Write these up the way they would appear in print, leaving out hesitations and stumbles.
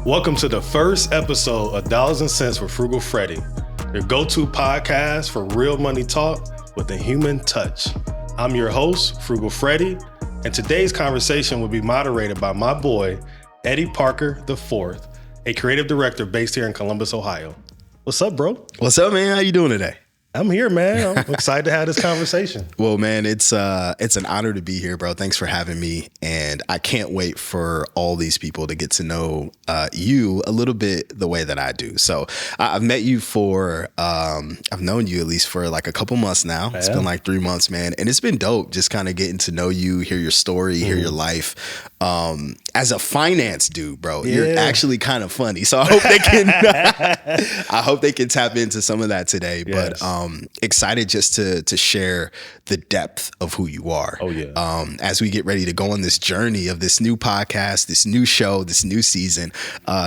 Welcome to the first episode of Dollars and Cents with Frugal Freddy, your go-to podcast for real money talk with a human touch. I'm your host, Frugal Freddy, and today's conversation will be moderated by my boy, Eddie Parker IV, a creative director based here in Columbus, Ohio. What's up, bro? What's up, man? How you doing today? I'm here, man. I'm excited to have this conversation. Well, man, it's an honor to be here, bro. Thanks for having me. And I can't wait for all these people to get to know you a little bit the way that I do. So I've met you I've known you at least for like a couple months now. Yeah. It's been like 3 months, man. And it's been dope just kind of getting to know you, hear your story, hear your life. As a finance dude, bro, you're actually kind of funny. So I hope they can tap into some of that today. Yes. But excited just to share the depth of who you are. Oh yeah. As we get ready to go on this journey of this new podcast, this new show, this new season.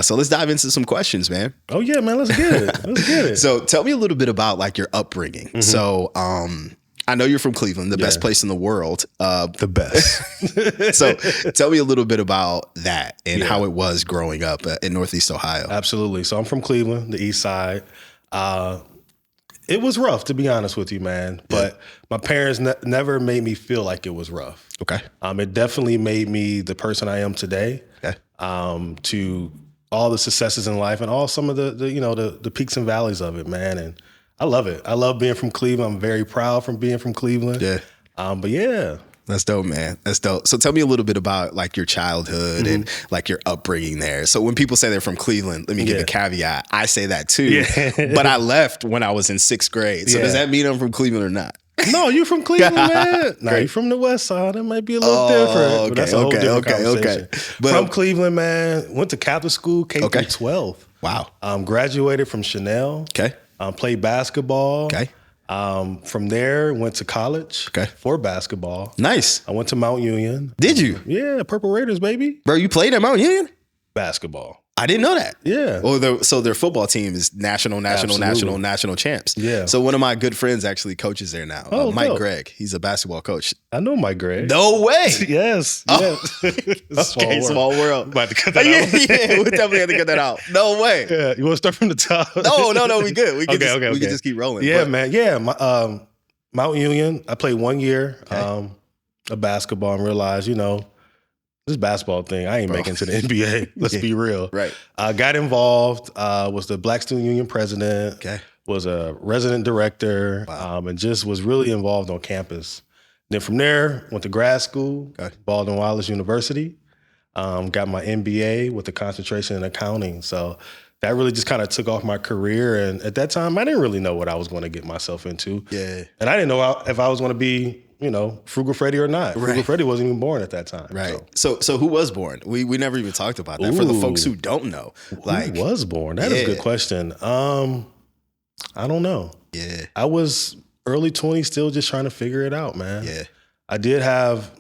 So let's dive into some questions, man. Oh yeah, man. Let's get it. So tell me a little bit about like your upbringing. Mm-hmm. So I know you're from Cleveland, the best place in the world. The best. So tell me a little bit about that and how it was growing up in Northeast Ohio. Absolutely. So I'm from Cleveland, the east side. It was rough, to be honest with you, man. But my parents never made me feel like it was rough. Okay. It definitely made me the person I am today. Okay. To all the successes in life and all some of the peaks and valleys of it, man. And I love it. I love being from Cleveland. I'm very proud from being from Cleveland. Yeah. But yeah. That's dope, man. That's dope. So tell me a little bit about like your childhood and like your upbringing there. So when people say they're from Cleveland, let me give a caveat. I say that too, but I left when I was in 6th grade. So does that mean I'm from Cleveland or not? No, you from Cleveland, man. No, you from the West Side. It might be a little different. Okay, but that's a whole different conversation. But, from Cleveland, man. Went to Catholic school, K through 12. Wow. Graduated from Chanel. Okay. Played basketball. Okay. From there, went to college for basketball. Nice. I went to Mount Union. Did you? Yeah, Purple Raiders, baby. Bro, you played at Mount Union? Basketball. I didn't know that. Yeah. Well, so their football team is national champs. Yeah. So one of my good friends actually coaches there now. Mike dope. Gregg. He's a basketball coach. I know Mike Gregg. No way. Yes. Oh. Yes. Small world. About to cut that out. Yeah, we definitely have to cut that out. No way. Yeah. You want to start from the top? No. We good. We can just keep rolling. Yeah, man. Yeah. Mount Union. I played 1 year of basketball and realized, this basketball thing, I ain't making it to the NBA. Let's be real. Right. Got involved, was the Black Student Union president, was a resident director, and just was really involved on campus. Then from there, went to grad school, Baldwin Wallace University, got my MBA with a concentration in accounting. So that really just kind of took off my career. And at that time, I didn't really know what I was going to get myself into. Yeah. And I didn't know if I was going to be Frugal Freddy or not. Right. Frugal Freddy wasn't even born at that time. Right. So who was born? We never even talked about that. For the folks who don't know. Who was born? That is a good question. I don't know. Yeah. I was early 20s, still just trying to figure it out, man. Yeah. I did have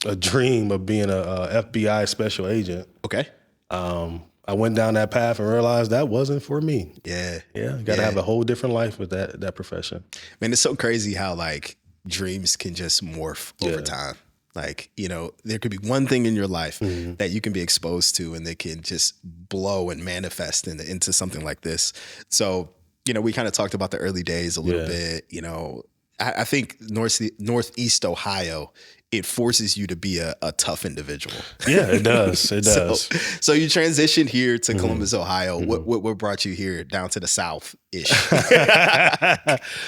a dream of being a FBI special agent. Okay. I went down that path and realized that wasn't for me. Yeah. Yeah. Got to have a whole different life with that profession. Man, it's so crazy how like dreams can just morph over time. Like, there could be one thing in your life that you can be exposed to and they can just blow and manifest into something like this. So, we kind of talked about the early days a little bit. I think Northeast Ohio, it forces you to be a tough individual. Yeah, it does. It does. So you transitioned here to Columbus, Ohio. What brought you here down to the South-ish?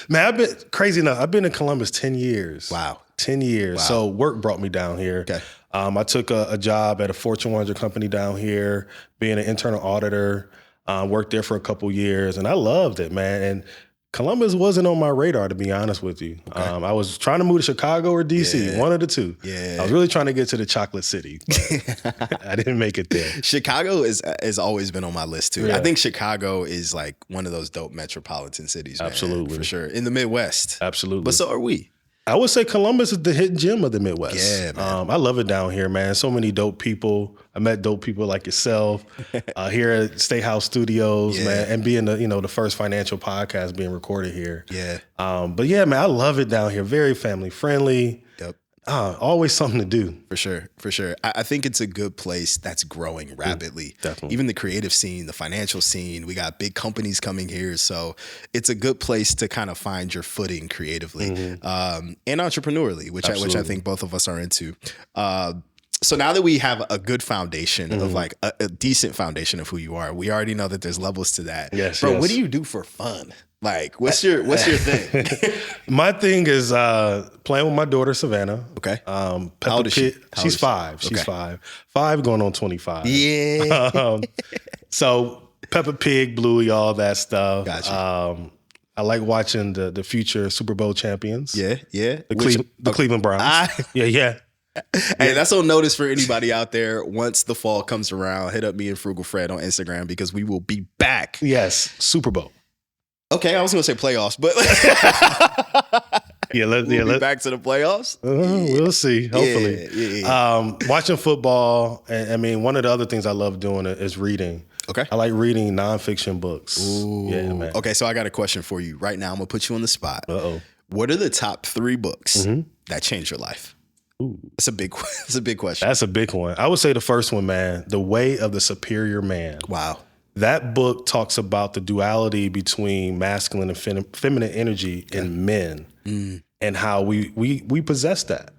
Man, I've been crazy enough. I've been in Columbus 10 years. Wow. 10 years. Wow. So work brought me down here. Okay. I took a job at a Fortune 100 company down here, being an internal auditor. Worked there for a couple years, and I loved it, man. And Columbus wasn't on my radar, to be honest with you. Okay. I was trying to move to Chicago or DC, one of the two. Yeah. I was really trying to get to the chocolate city, but I didn't make it there. Chicago has always been on my list too. Yeah. I think Chicago is like one of those dope metropolitan cities, man, absolutely, for sure. In the Midwest. Absolutely. But so are we. I would say Columbus is the hidden gem of the Midwest. Yeah, man. I love it down here, man. So many dope people. I met dope people like yourself here at State House Studios, man, and being the first financial podcast being recorded here. Yeah. But yeah, man, I love it down here. Very family friendly. Yep. Always something to do. For sure. For sure. I think it's a good place that's growing rapidly. Definitely. Even the creative scene, the financial scene, we got big companies coming here. So it's a good place to kind of find your footing creatively and entrepreneurially, which I think both of us are into. So now that we have a good foundation of like a decent foundation of who you are, we already know that there's levels to that. Yes, Bro, yes. what do you do for fun? Like, what's your thing? My thing is playing with my daughter Savannah. Okay. Peppa How old is she? Pig. She's 5. She's Okay. 5. 5 going on 25. Yeah. So Peppa Pig, Bluey, all that stuff. Gotcha. I like watching the future Super Bowl champions. Yeah. The Cleveland Browns. Yeah. Hey, that's on notice for anybody out there. Once the fall comes around, hit up me and Frugal Fred on Instagram because we will be back. Yes, Super Bowl. Okay, I was going to say playoffs, but Let's be back to the playoffs. We'll see. Hopefully, Yeah. Watching football. And I mean, one of the other things I love doing is reading. Okay. I like reading nonfiction books. Ooh. Yeah, man. Okay, so I got a question for you right now. I'm gonna put you on the spot. Uh-oh. What are the top 3 books that changed your life? Ooh. It's a big question. That's a big one. I would say the first one, man, The Way of the Superior Man. Wow. That book talks about the duality between masculine and feminine energy in men and how we possess that.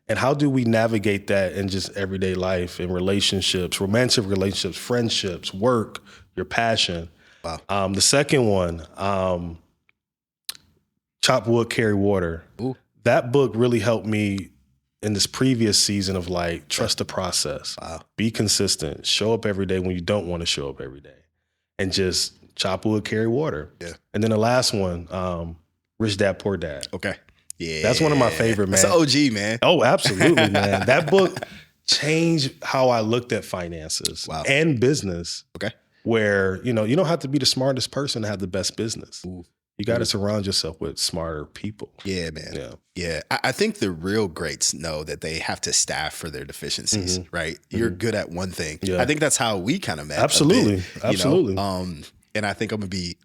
And how do we navigate that in just everyday life, in relationships, romantic relationships, friendships, work, your passion. Wow. The second one, Chop Wood, Carry Water. Ooh. That book really helped me in this previous season of like, trust the process. Wow. Be consistent. Show up every day when you don't want to show up every day. And just chop wood, carry water. Yeah. And then the last one, Rich Dad, Poor Dad. Okay. Yeah. That's one of my favorite, man. That's an OG, man. Oh, absolutely, man. That book changed how I looked at finances and business. Okay. Where, you don't have to be the smartest person to have the best business. Ooh. You got to surround yourself with smarter people. Yeah, man. Yeah. Yeah. I think the real greats know that they have to staff for their deficiencies, right? You're good at one thing. Yeah. I think that's how we kind of met. Absolutely. Absolutely. And I think I'm going to be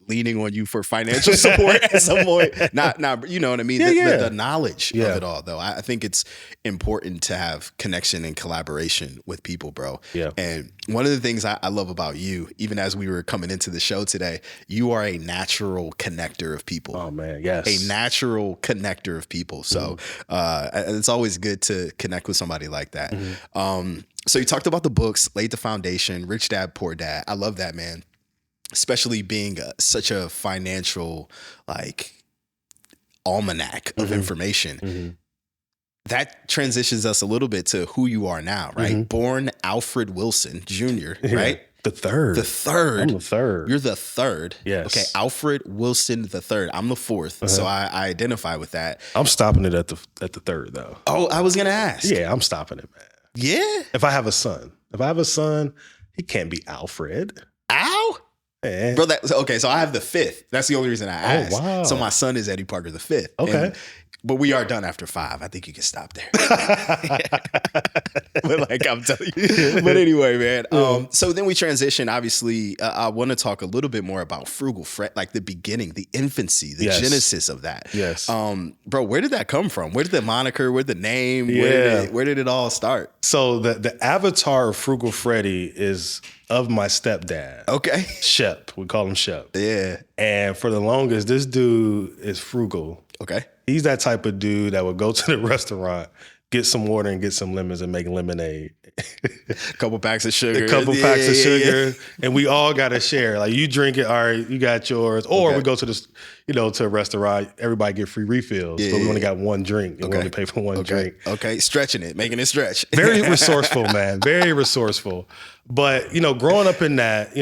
leaning on you for financial support at some point. Not, you know what I mean? The knowledge of it all, though. I think it's important to have connection and collaboration with people, bro. Yeah. And one of the things I love about you, even as we were coming into the show today, you are a natural connector of people. Oh, man. Yes. A natural connector of people. So it's always good to connect with somebody like that. So you talked about the books, laid the foundation, Rich Dad, Poor Dad. I love that, man. Especially being such a financial almanac of information. That transitions us a little bit to who you are now, right? Born Alfred Wilson Jr., right? The third. I'm the third. You're the third. Yes. Okay, Alfred Wilson the third. I'm the fourth, so I identify with that. I'm stopping it at the third, though. Oh, I was gonna ask. Yeah, I'm stopping it, man. Yeah. If I have a son, he can't be Alfred. Ow. Man. Bro, okay, so I have the fifth. That's the only reason I asked. Oh, wow. So my son is Eddie Parker the fifth. Okay. But we are done after 5. I think you can stop there. But I'm telling you. But anyway, man. So then we transition. Obviously, I want to talk a little bit more about Frugal Fred, like the beginning, the infancy, the genesis of that. Yes. Bro, where did that come from? Where did the moniker, where did the name, where did it all start? So the avatar of Frugal Freddy is of my stepdad. Okay. Shep. We call him Shep. Yeah. And for the longest, this dude is frugal. Okay. He's that type of dude that would go to the restaurant, get some water and get some lemons and make lemonade. Couple packs of sugar. Packs of sugar. And we all got to share. Like, you drink it, all right, you got yours. Or we go to this, to a restaurant, everybody get free refills. But we only got one drink and we only pay for one drink. Okay, stretching it, making it stretch. Very resourceful, man. Very resourceful. But, growing up in that,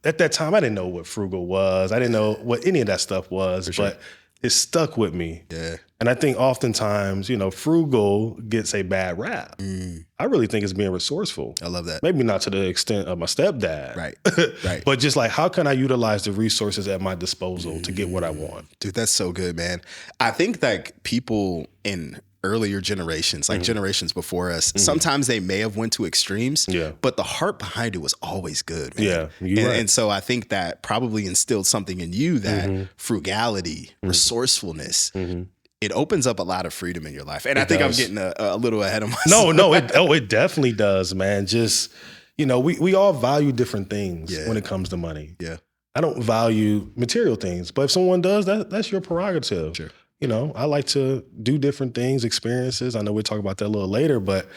at that time, I didn't know what frugal was. I didn't know what any of that stuff was. But it stuck with me. Yeah. And I think oftentimes, frugal gets a bad rap. I really think it's being resourceful. I love that. Maybe not to the extent of my stepdad. Right. But just like, how can I utilize the resources at my disposal to get what I want? Dude, that's so good, man. I think that people in earlier generations, like generations before us, sometimes they may have went to extremes, but the heart behind it was always good, man. Yeah, and so I think that probably instilled something in you that frugality, resourcefulness, it opens up a lot of freedom in your life. And I think I'm getting a little ahead of myself. No, it definitely does, man. Just, we all value different things when it comes to money. Yeah. I don't value material things, but if someone does, that's your prerogative. Sure. I like to do different things, experiences. I know we'll talk about that a little later, but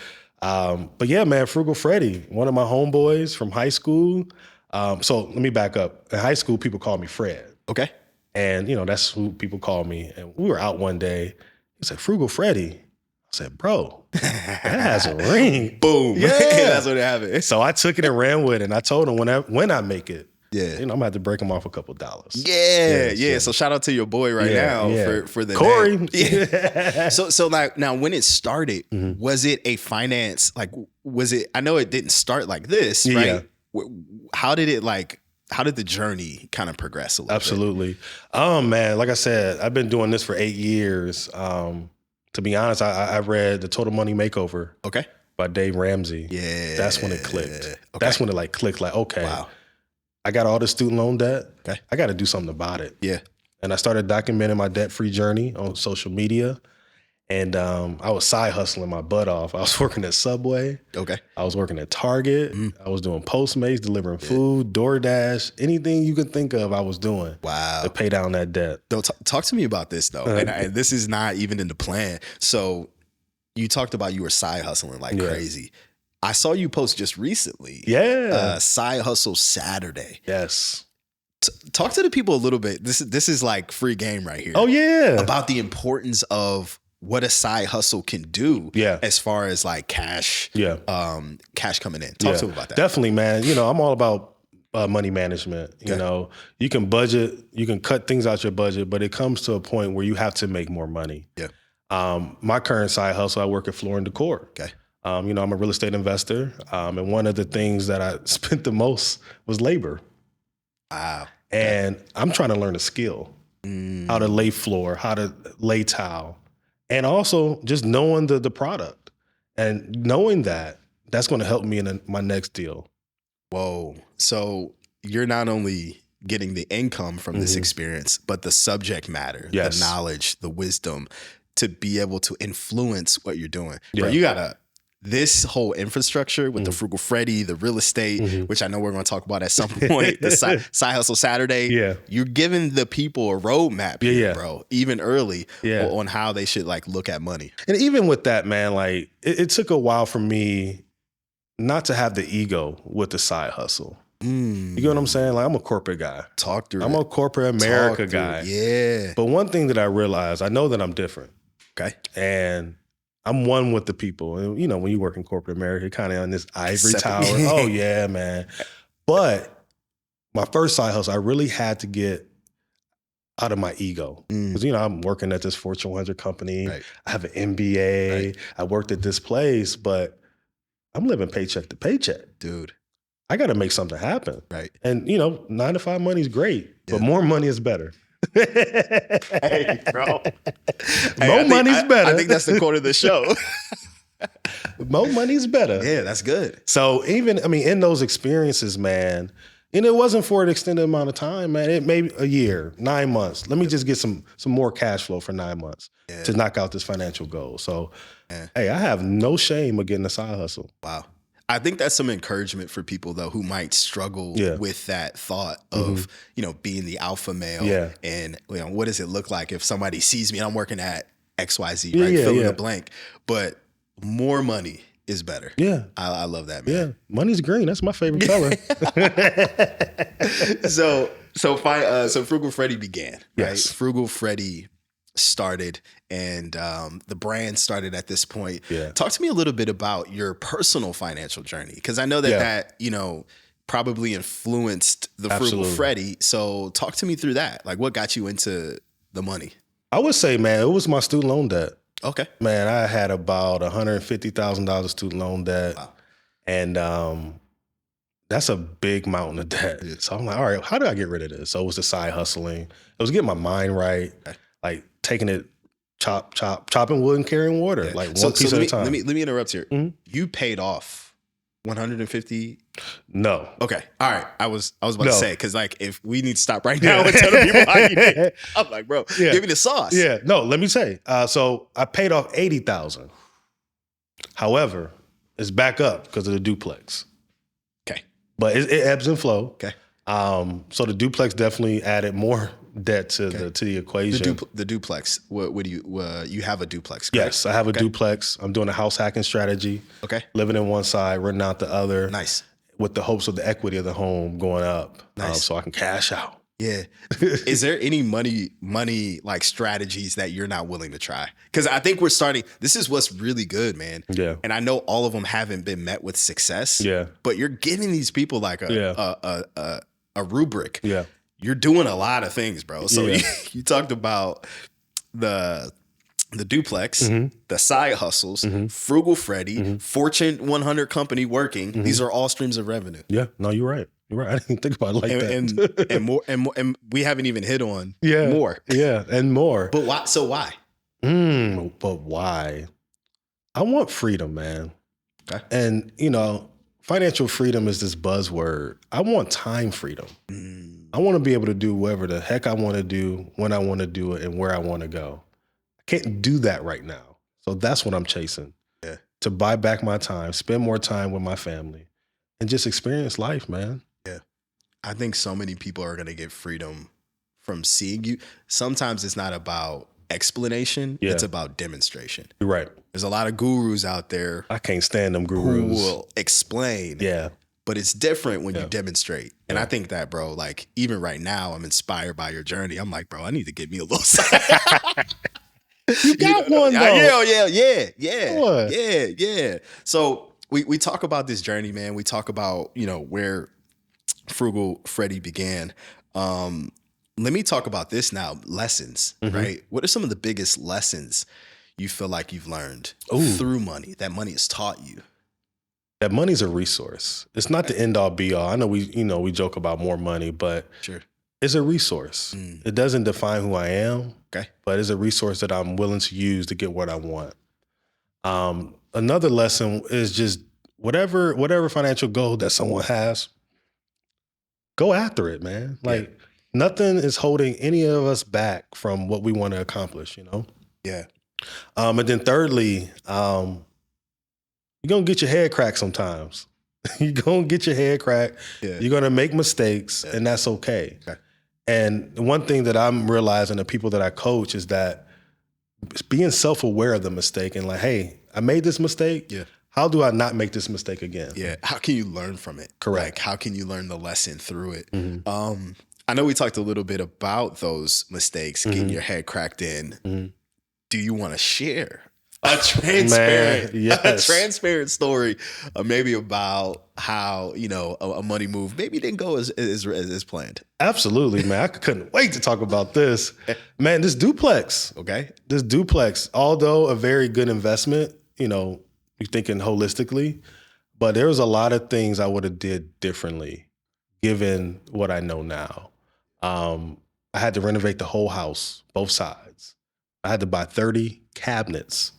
yeah, man, Frugal Freddy, one of my homeboys from high school. So let me back up. In high school, people called me Fred. Okay. And, that's who people call me. And we were out one day. He said, Frugal Freddy. I said, bro, that has a ring. Boom. Yeah. That's what happened. So I took it and ran with it. And I told him when I make it, I'm going to have to break him off a couple dollars. Yeah. So shout out to your boy now for the Corey. name. Yeah. So like now when it started, was it a finance, I know it didn't start like this, right? How did the journey kind of progress a little Absolutely. Man, like I said, I've been doing this for 8 years. To be honest, I read The Total Money Makeover. Okay. By Dave Ramsey. Yeah. That's when it clicked. Okay. That's when it clicked okay. Wow. I got all this student loan debt. Okay. I got to do something about it. Yeah. And I started documenting my debt-free journey on social media. And I was side hustling my butt off. I was working at Subway. Okay. I was working at Target. I was doing Postmates, delivering food, DoorDash, anything you could think of I was doing. Wow. To pay down that debt. Talk to me about this though. And this is not even in the plan. So you talked about you were side hustling like crazy. I saw you post just recently. Yeah. Side Hustle Saturday. Yes. Talk to the people a little bit. This is like free game right here. Oh yeah. About the importance of what a side hustle can do as far as like cash, cash coming in. Talk to me about that. Definitely, man. I'm all about money management. You can budget, you can cut things out your budget, but it comes to a point where you have to make more money. Yeah. My current side hustle, I work at Floor and Decor. Okay. I'm a real estate investor. And one of the things that I spent the most was labor. Wow. And I'm trying to learn a skill, how to lay floor, how to lay tile, and also just knowing the product and knowing that's going to help me in my next deal. Whoa. So you're not only getting the income from this experience, but the subject matter, the knowledge, the wisdom to be able to influence what you're doing. Yeah. Bro, you got this whole infrastructure with the Frugal Freddy, the real estate, which I know we're going to talk about at some point, the side hustle Saturday. Yeah. You're giving the people a roadmap here, bro, even early on how they should look at money. And even with that, man, it took a while for me not to have the ego with the side hustle. You get what I'm saying? I'm a corporate guy. I'm a corporate America guy. Yeah. But one thing that I realized, I know that I'm different. Okay. And I'm one with the people. And, when you work in corporate America, you're kind of on this ivory tower. Oh, yeah, man. But my first side hustle, I really had to get out of my ego. Because, I'm working at this Fortune 100 company. Right. I have an MBA. Right. I worked at this place, but I'm living paycheck to paycheck. Dude. I got to make something happen. Right. And, 9 to 5 money is great, but more money is better. Hey, bro. More money's better. I think that's the quote of the show. More money's better. Yeah, that's good. So even, in those experiences, man, and it wasn't for an extended amount of time, man. It may be a year, 9 months. Let me just get some more cash flow for 9 months to knock out this financial goal. So, hey, I have no shame of getting a side hustle. Wow. I think that's some encouragement for people though who might struggle with that thought of being the alpha male and what does it look like if somebody sees me and I'm working at XYZ, right? Fill in the blank. But more money is better. Yeah. I love that, man. Yeah. Money's green. That's my favorite color. So Frugal Freddy began, right? Frugal Freddy started and the brand started at this point. Yeah. Talk to me a little bit about your personal financial journey, because I know that probably influenced the Frugal Freddy. So talk to me through that. What got you into the money? I would say, man, it was my student loan debt. Okay. Man, I had about $150,000 of student loan debt. Wow. And that's a big mountain of debt. So I'm like, all right, how do I get rid of this? So it was the side hustling. It was getting my mind right. Okay. Taking it, chopping wood and carrying water, one piece at a time. Let me interrupt here. You paid off 150? No. Okay. All right. I was about No. to say, because like if we need to stop right now and tell the people how you did, I'm like, bro, Yeah. give me the sauce. Yeah. No, let me say. So I paid off $80,000. However, it's back up because of the duplex. Okay. But it ebbs and flow. Okay. So the duplex definitely added more debt to the equation. The duplex. What do you have a duplex? Correct? Yes, I have a duplex. I'm doing a house hacking strategy. Okay. Living in one side, renting out the other. Nice. With the hopes of the equity of the home going up. Nice. So I can cash out. Yeah. Is there any money like strategies that you're not willing to try? Because I think we're starting. This is what's really good, man. Yeah. And I know all of them haven't been met with success. Yeah. But you're giving these people like a rubric. Yeah. You're doing a lot of things, bro. So you talked about the duplex, the side hustles, Frugal Freddy, Fortune 100 company working. These are all streams of revenue. Yeah. No, you're right. You're right. I didn't think about it like that. And more, and we haven't even hit on more. Yeah, and more. But why? So why? But why? I want freedom, man. Okay. And financial freedom is this buzzword. I want time freedom. I want to be able to do whatever the heck I want to do, when I want to do it, and where I want to go. I can't do that right now. So that's what I'm chasing. Yeah. To buy back my time, spend more time with my family, and just experience life, man. Yeah. I think so many people are going to get freedom from seeing you. Sometimes it's not about explanation. Yeah. It's about demonstration. You're right. There's a lot of gurus out there. I can't stand them gurus. Who will explain. Yeah. But it's different when you demonstrate. And I think that, bro, like even right now, I'm inspired by your journey. I'm like, bro, I need to get me a little You got one though. Yeah. So we talk about this journey, man. We talk about, where Frugal Freddy began. Let me talk about this now. Lessons, right? What are some of the biggest lessons you feel like you've learned through money, that money has taught you? That money's a resource. It's not the end all be all. I know we joke about more money, but it's a resource. It doesn't define who I am, but it's a resource that I'm willing to use to get what I want. Another lesson is just whatever financial goal that someone has, go after it, man. Like nothing is holding any of us back from what we want to accomplish, Yeah. And then thirdly, you're going to get your head cracked sometimes. You're going to get your head cracked. Yeah. You're going to make mistakes, and that's okay. And one thing that I'm realizing, the people that I coach, is that being self-aware of the mistake and like, hey, I made this mistake. Yeah. How do I not make this mistake again? Yeah. How can you learn from it? Correct. Like, how can you learn the lesson through it? I know we talked a little bit about those mistakes, getting your head cracked in. Do you want to share a transparent story, maybe about how a money move maybe didn't go as planned? Absolutely, man. I couldn't wait to talk about this, man. This duplex, although a very good investment, you're thinking holistically, but there was a lot of things I would have did differently, given what I know now. I had to renovate the whole house, both sides. I had to buy 30 cabinets.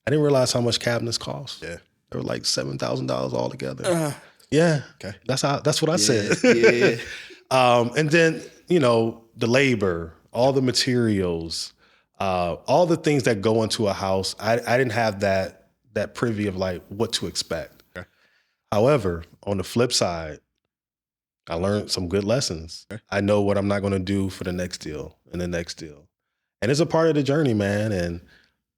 I didn't realize how much cabinets cost. Yeah. They were like $7,000 altogether. Yeah. Okay. That's what I said. Yeah. And then, the labor, all the materials, all the things that go into a house. I didn't have that privy of like what to expect. Okay. However, on the flip side, I learned some good lessons. Okay. I know what I'm not going to do for the next deal and the next deal. And it's a part of the journey, man.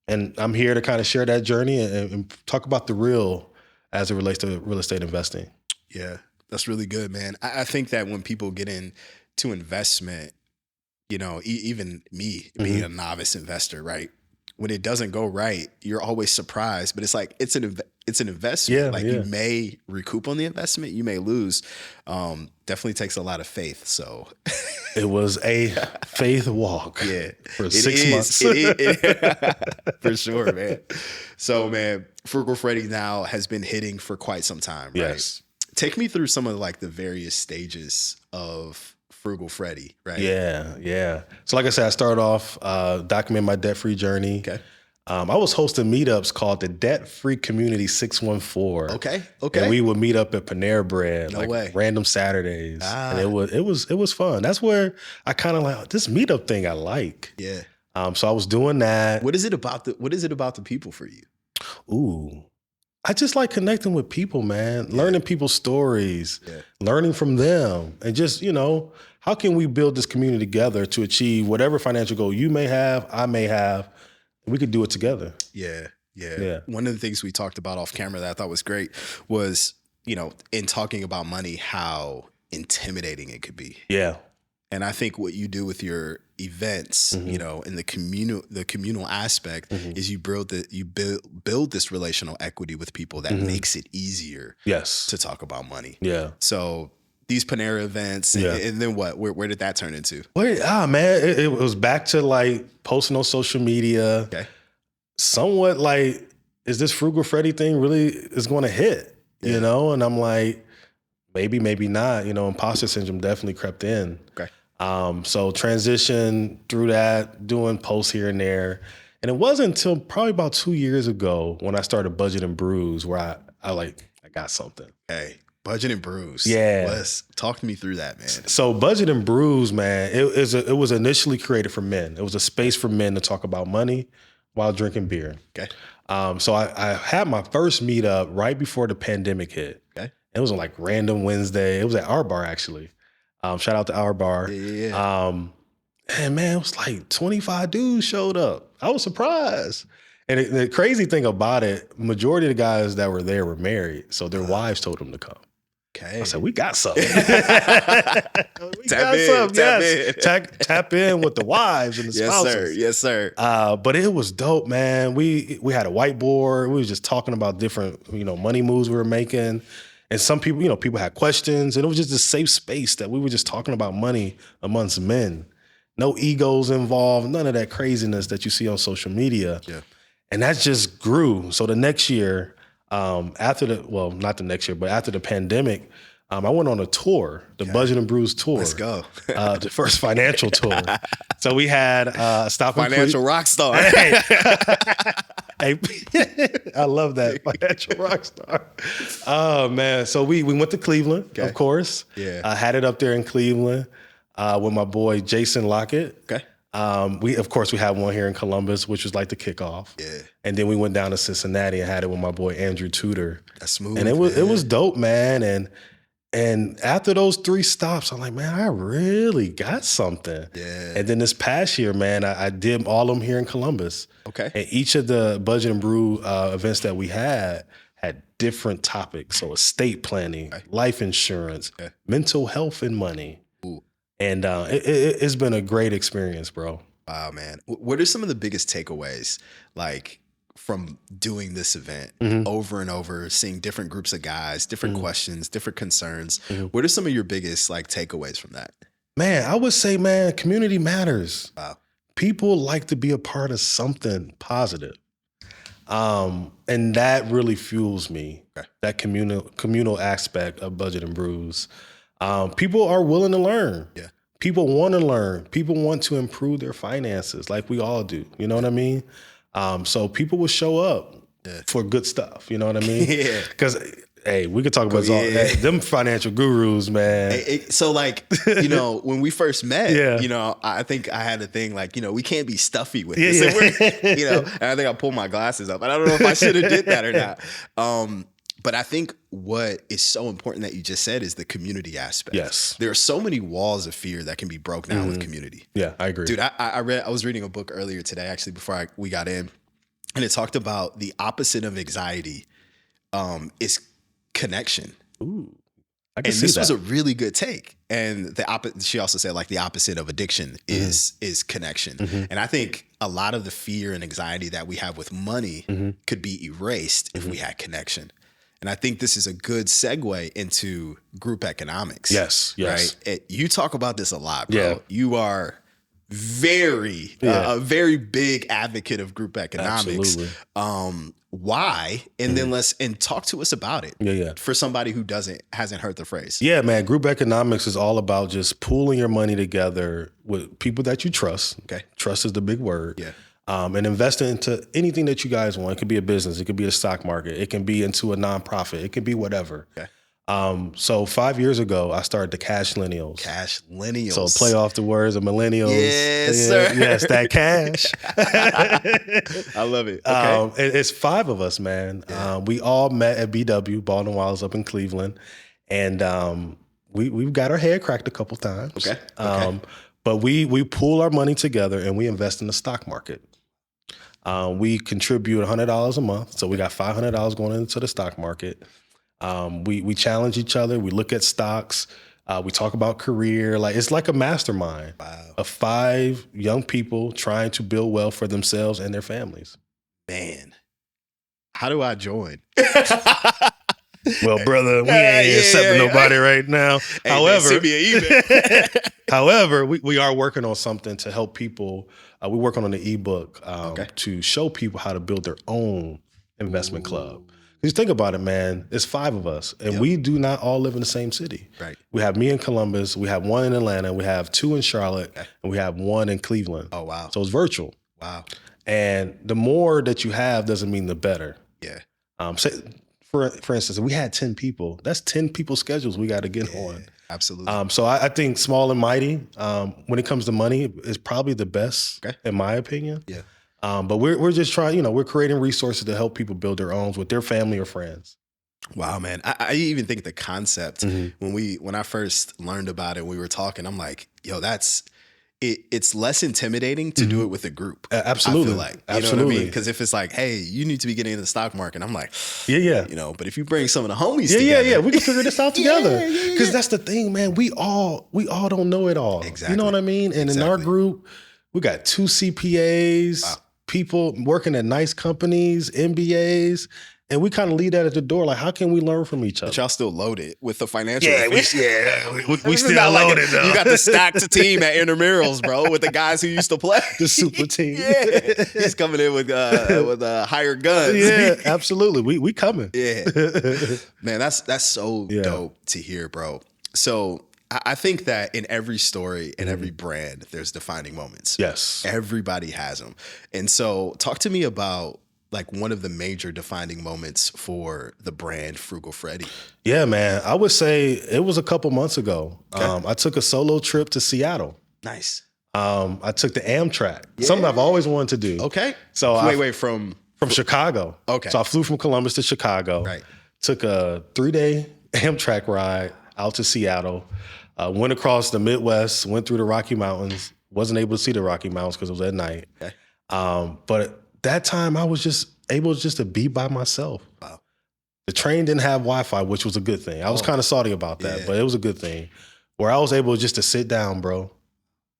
And I'm here to kind of share that journey and talk about the real as it relates to real estate investing. Yeah, that's really good, man. I think that when people get into investment, even me being a novice investor, right? When it doesn't go right, you're always surprised, but it's like, it's an investment. You may recoup on the investment, you may lose. Definitely takes a lot of faith. So it was a faith walk. For 6 months. For sure, man. So, man, Frugal Freddy now has been hitting for quite some time, right? Yes. Take me through some of like the various stages of Frugal Freddy, right? Yeah. So like I said, I started off documenting my debt-free journey. Okay. I was hosting meetups called the Debt Free Community 614. Okay. And we would meet up at Panera Bread, No way. random Saturdays. And it was fun. That's where I kind of like this meetup thing I like. Yeah. So I was doing that. What is it about the people for you? Ooh. I just like connecting with people, man. Learning people's stories, learning from them, and just, how can we build this community together to achieve whatever financial goal you may have, I may have, and we could do it together. Yeah. One of the things we talked about off camera that I thought was great was, in talking about money, how intimidating it could be. Yeah. And I think what you do with your events, in the communal aspect is you build this relational equity with people that makes it easier to talk about money. Yeah. So these Panera events and then what? Where did that turn into? Man, it was back to like posting on social media. Okay. Somewhat like, is this Frugal Freddy thing really is going to hit? And I'm like, maybe not. Imposter syndrome definitely crept in. Okay. So transition through that, doing posts here and there. And it wasn't until probably about 2 years ago when I started budgeting Brews where I got something. Hey, budgeting Brews. Yeah. Talk to me through that, man. So budgeting Brews, man, it was initially created for men. It was a space for men to talk about money while drinking beer. Okay. So I had my first meetup right before the pandemic hit. Okay. It was on like random Wednesday. It was at our bar, actually. Shout out to our bar. Yeah. And man, it was like 25 dudes showed up. I was surprised. And the crazy thing about it, majority of the guys that were there were married. So their wives told them to come. Okay. I said, we got something. Tap in with the wives and the spouses. Yes, sir. But it was dope, man. We had a whiteboard. We was just talking about different, money moves we were making. And some people, people had questions, and it was just a safe space that we were just talking about money amongst men. No egos involved, none of that craziness that you see on social media. Yeah. And that just grew. So the next year, after the pandemic, I went on a tour, the Budget and Brews tour. Let's go. The first financial tour. So we had stop financial rock star. Hey, I love that, financial rock star. Oh man! So we went to Cleveland, of course. Yeah, I had it up there in Cleveland with my boy Jason Lockett. Okay. We had one here in Columbus, which was like the kickoff. Yeah. And then we went down to Cincinnati and had it with my boy Andrew Tudor. That's smooth. And it was dope, man. And after those 3 stops, I'm like, man, I really got something. Yeah. And then this past year, man, I did all of them here in Columbus. Okay. And each of the Budget and Brew events that we had different topics. So estate planning, life insurance, mental health and money. Ooh. And it's been a great experience, bro. Wow, man. What are some of the biggest takeaways, like, from doing this event over and over, seeing different groups of guys, different questions, different concerns? What are some of your biggest takeaways from that? Man, I would say, man, community matters. Wow. People like to be a part of something positive. And that really fuels me, that communal aspect of Budget and Brews. People are willing to learn. Yeah. People want to learn. People want to improve their finances like we all do. You know what I mean? So people will show up for good stuff. You know what I mean? Yeah. Because, hey, we could talk about them financial gurus, man. So, when we first met, I think I had a thing we can't be stuffy with this. And and I think I pulled my glasses up. And I don't know if I should have did that or not. But I think what is so important that you just said is the community aspect. Yes. There are so many walls of fear that can be broken down with community. Yeah, I agree. Dude, I was reading a book earlier today, actually, before we got in, and it talked about the opposite of anxiety is connection. Ooh. And this was a really good take. And she also said the opposite of addiction is connection. And I think a lot of the fear and anxiety that we have with money could be erased if we had connection. And I think this is a good segue into group economics. Yes. Right? You talk about this a lot, bro. Yeah. You are a very big advocate of group economics. Absolutely. Why? And then talk to us about it. Yeah. For somebody who hasn't heard the phrase. Yeah, man. Group economics is all about just pooling your money together with people that you trust. Okay. Trust is the big word. Yeah. and invest into anything that you guys want. It could be a business. It could be the stock market. It can be into a nonprofit. It could be whatever. Okay. So 5 years ago, I started the Cashlennials. Cashlennials. So play off the words of millennials. Yes, sir. Yes, that cash. I love it. Okay. It's 5 of us, man. Yeah. We all met at BW, Baldwin Wallace up in Cleveland. And we've got our head cracked a couple times. Okay. But we pool our money together and we invest in the stock market. We contribute $100 a month. So we got $500 going into the stock market. We challenge each other. We look at stocks. We talk about career. Like, it's like a mastermind of 5 young people trying to build wealth for themselves and their families. Man, how do I join? Well, brother, we ain't accepting nobody right now. Hey, however, man, send me an email. however, we are working on something to help people. We're working on an ebook to show people how to build their own investment club. Because think about it, man. It's 5 of us, and we do not all live in the same city. Right. We have me in Columbus. We have 1 in Atlanta. We have 2 in Charlotte, and we have 1 in Cleveland. Oh, wow. So it's virtual. Wow. And the more that you have doesn't mean the better. Yeah. For instance, if we had 10 people, that's 10 people's schedules we got to get on. Absolutely. So I think small and mighty, when it comes to money, is probably the best, in my opinion. Yeah. But we're just trying, we're creating resources to help people build their own with their family or friends. Wow, man. I even think the concept, when I first learned about it, we were talking, I'm like, yo, it's less intimidating to do it with a group. Absolutely. I feel like, you Absolutely. know what I mean? Because if it's like, hey, you need to be getting into the stock market, I'm like, yeah. But if you bring some of the homies together. We can figure this out together. Because that's the thing, man. We all don't know it all. Exactly. You know what I mean? And in our group, we got 2 CPAs, people working at nice companies, MBAs. And we kind of leave that at the door. Like, how can we learn from each other? But y'all still loaded with the financial. we still loaded though. You got the stacked team at intramurals, bro, with the guys who used to play. The super team. He's coming in with higher guns. Yeah, absolutely. We coming. Yeah. Man, that's so dope to hear, bro. So I think that in every story and every brand, there's defining moments. Yes. Everybody has them. And so talk to me about like one of the major defining moments for the brand Frugal Freddy. Yeah, man. I would say it was a couple months ago. I took a solo trip to Seattle. Nice. I took the Amtrak, something I've always wanted to do. Okay. So wait, from Chicago. Okay. So I flew from Columbus to Chicago. Right. Took a 3-day Amtrak ride out to Seattle. Went across the Midwest, went through the Rocky Mountains. Wasn't able to see the Rocky Mountains because it was at night. Okay. But that time I was just able to be by myself. Wow. The train didn't have Wi-Fi, which was a good thing. I was kind of salty about that, but it was a good thing. Where I was able just to sit down, bro.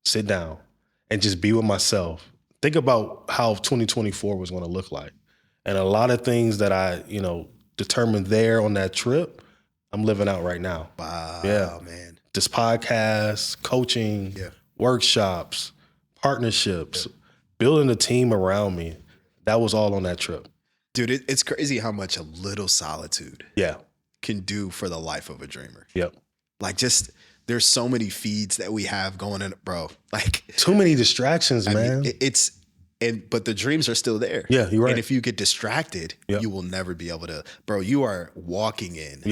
Sit down and just be with myself. Think about how 2024 was going to look like. And a lot of things that I, determined there on that trip, I'm living out right now. Wow, man. This podcast, coaching, workshops, partnerships, building a team around me. That was all on that trip. Dude, it's crazy how much a little solitude can do for the life of a dreamer. Yep. Like there's so many feeds that we have going in, bro. Like too many distractions, man. But the dreams are still there. Yeah, you're right. And if you get distracted, you will never be able to, bro, you are walking in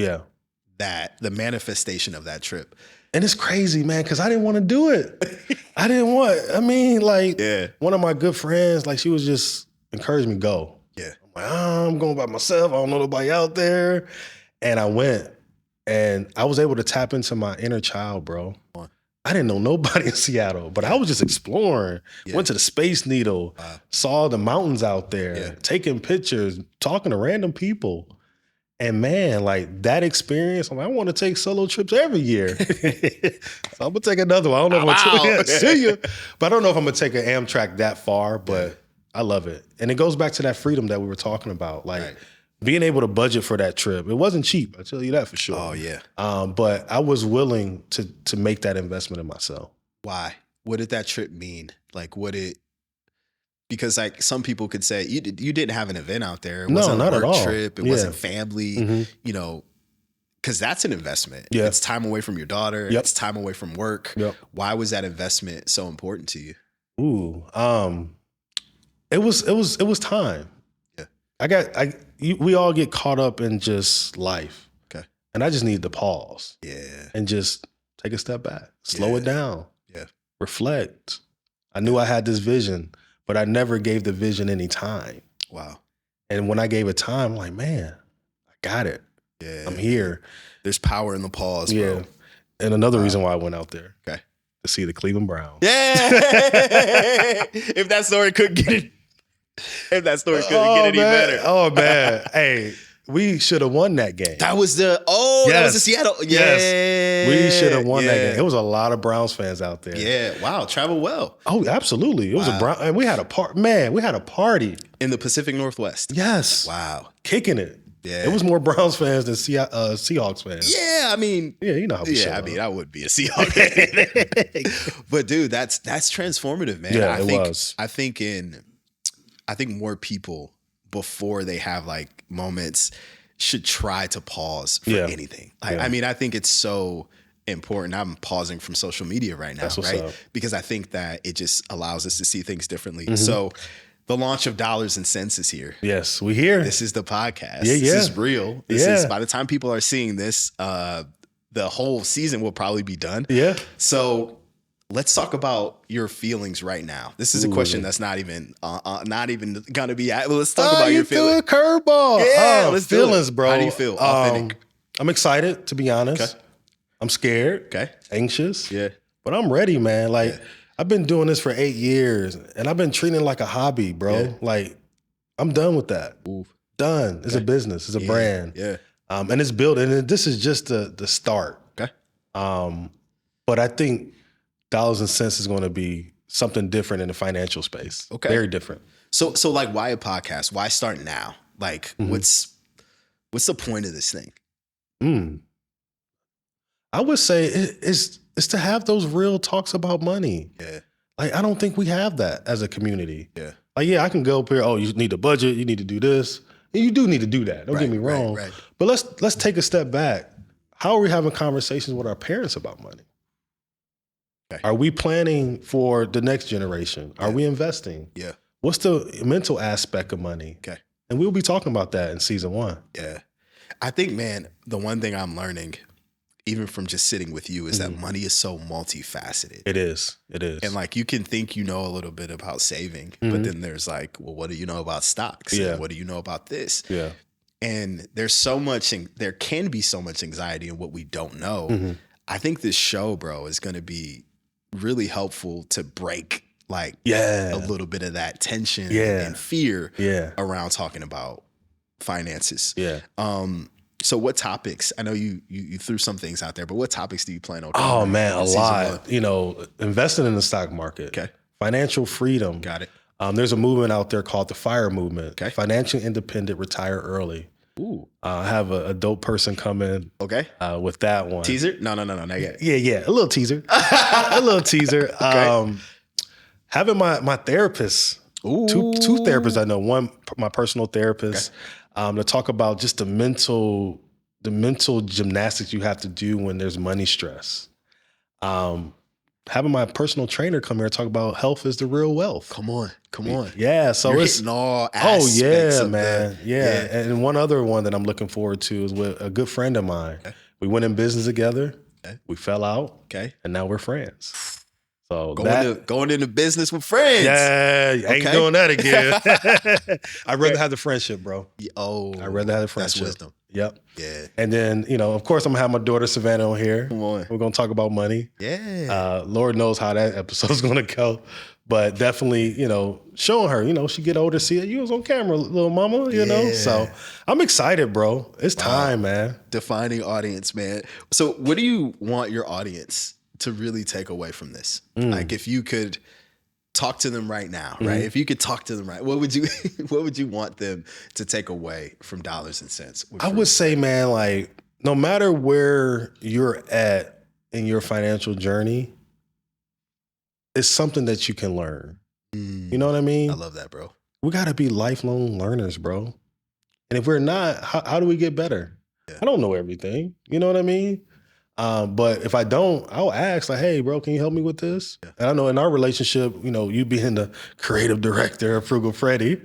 the manifestation of that trip. And it's crazy, man, because I didn't want to do it. One of my good friends, like, she was just encouraging me to go. Yeah. I'm like, I'm going by myself. I don't know nobody out there. And I went, and I was able to tap into my inner child, bro. I didn't know nobody in Seattle, but I was just exploring. Went to the Space Needle, saw the mountains out there, taking pictures, talking to random people. And man, like that experience, I want to take solo trips every year. So I'm gonna take another one. I don't know if I'm gonna see you, but I don't know if I'm gonna take an Amtrak that far, but I love it. And it goes back to that freedom that we were talking about. Like being able to budget for that trip. It wasn't cheap, I tell you that for sure. Oh yeah. But I was willing to make that investment in myself. Why? What did that trip mean? Like because like some people could say you didn't have an event out there. It wasn't not a work at all. trip. It wasn't family, because that's an investment. Yeah. It's time away from your daughter. Yep. It's time away from work. Yep. Why was that investment so important to you? It was time. Yeah. We all get caught up in just life. Okay. And I just needed to pause. Yeah. And just take a step back, slow it down. Yeah. Reflect. I knew I had this vision, but I never gave the vision any time. Wow. And when I gave it time, I'm like, man, I got it. Yeah. I'm here. There's power in the pause, bro. And another reason why I went out there. Okay. To see the Cleveland Browns. Yeah. If that story couldn't get it. If that story couldn't get any better. Oh, man. Hey, we should have won that game. That was the Seattle. Yes. We should have won that game. It was a lot of Browns fans out there. Yeah. Wow. Travel well. Oh, absolutely. It was and we had a we had a party. In the Pacific Northwest. Yes. Wow. Kicking it. Yeah. It was more Browns fans than Seahawks fans. Yeah. I mean. Yeah, you know how we show up. I would be a Seahawks fan. But dude, that's transformative, man. Yeah, it was. I think more people before they have like moments should try to pause for anything. I mean, I think it's so important. I'm pausing from social media right now, right? Up. Because I think that it just allows us to see things differently. Mm-hmm. So the launch of Dollars and Cents is here. Yes, we here. This is the podcast. Yeah, This is real. This is, by the time people are seeing this, the whole season will probably be done. Yeah. So let's talk about your feelings right now. This is a question that's not even gonna be. Let's talk about your feelings. Curveball. Yeah, let's feelings, bro. How do you feel? Authentic. I'm excited, to be honest. Okay. I'm scared. Okay. Anxious. Yeah. But I'm ready, man. Like I've been doing this for 8 years, and I've been treating it like a hobby, bro. Yeah. Like I'm done with that. Ooh. Done. It's a business. It's a brand. Yeah. And it's built, and this is just the start. Okay. But I think Dollars and Cents is going to be something different in the financial space. Okay. Very different. So like, why a podcast? Why start now? Like, what's the point of this thing? I would say it's to have those real talks about money. Yeah. Like, I don't think we have that as a community. Yeah. Like, yeah, I can go up here, oh, you need a budget, you need to do this. And you do need to do that. Don't get me wrong. Right. But let's take a step back. How are we having conversations with our parents about money? Okay. Are we planning for the next generation? Are we investing? Yeah. What's the mental aspect of money? Okay. And we'll be talking about that in season 1. Yeah. I think, man, the one thing I'm learning, even from just sitting with you, is that money is so multifaceted. It is. And like, you can think you know a little bit about saving, but then there's like, well, what do you know about stocks? Yeah. And what do you know about this? Yeah. And there can be so much anxiety in what we don't know. I think this show, bro, is going to be really helpful to break like a little bit of that tension and fear around talking about finances. Yeah. So what topics, I know you threw some things out there, but what topics do you plan on? Oh man, a lot. You know, investing in the stock market. Okay. Financial freedom. Got it. There's a movement out there called the FIRE movement. Okay. Financially independent, retire early. Ooh. I have a dope person come in. Okay. With that one. Teaser? No, not yet. Yeah. A little teaser. Okay. Having my therapist. Ooh. Two therapists I know. One, my personal therapist, to talk about just the mental gymnastics you have to do when there's money stress. Having my personal trainer come here and talk about health is the real wealth. Come on. Yeah, so You're it's hitting all aspects of man. Yeah. And one other one that I'm looking forward to is with a good friend of mine. Okay. We went in business together. Okay. We fell out. Okay. And now we're friends. So going into business with friends. Yeah, ain't doing that again. I'd rather have the friendship, bro. Oh, I'd rather have the friendship. That's wisdom. Yep. Yeah. And then, of course, I'm gonna have my daughter Savannah on here. Come on. We're gonna talk about money. Yeah. Lord knows how that episode's gonna go. But definitely, showing her, she get older, see it. You was on camera, little mama, So I'm excited, bro. It's time, man. Defining audience, man. So what do you want your audience to really take away from this? Like, if you could talk to them right now, right? If you could talk to them right, what would you want them to take away from Dollars and Cents? I would say, man, like, no matter where you're at in your financial journey, it's something that you can learn. You know what I mean? I love that, bro. We got to be lifelong learners, bro. And if we're not, how do we get better? Yeah. I don't know everything. You know what I mean? But if I don't, I'll ask like, hey, bro, can you help me with this? And I know in our relationship, you know, you being the creative director of Frugal Freddy,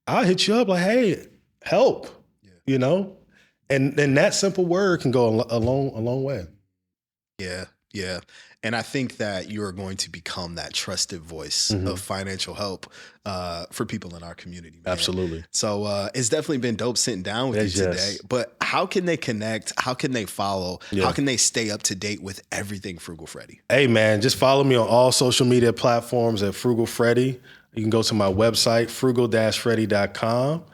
I'll hit you up like, hey, help, you know? And that simple word can go a long way. Yeah. Yeah. And I think that you are going to become that trusted voice of financial help for people in our community, man. Absolutely. So it's definitely been dope sitting down with you today. But how can they connect? How can they follow? How can they stay up to date with everything Frugal Freddy? Hey, man, just follow me on all social media platforms at Frugal Freddy. You can go to my website, frugal-freddy.com.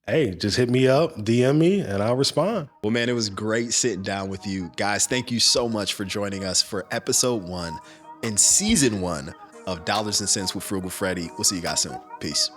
Hey, just hit me up, DM me, and I'll respond. Well, man, it was great sitting down with you. Guys, thank you so much for joining us for episode 1 and season 1 of Dollars and Cents with Frugal Freddy. We'll see you guys soon. Peace.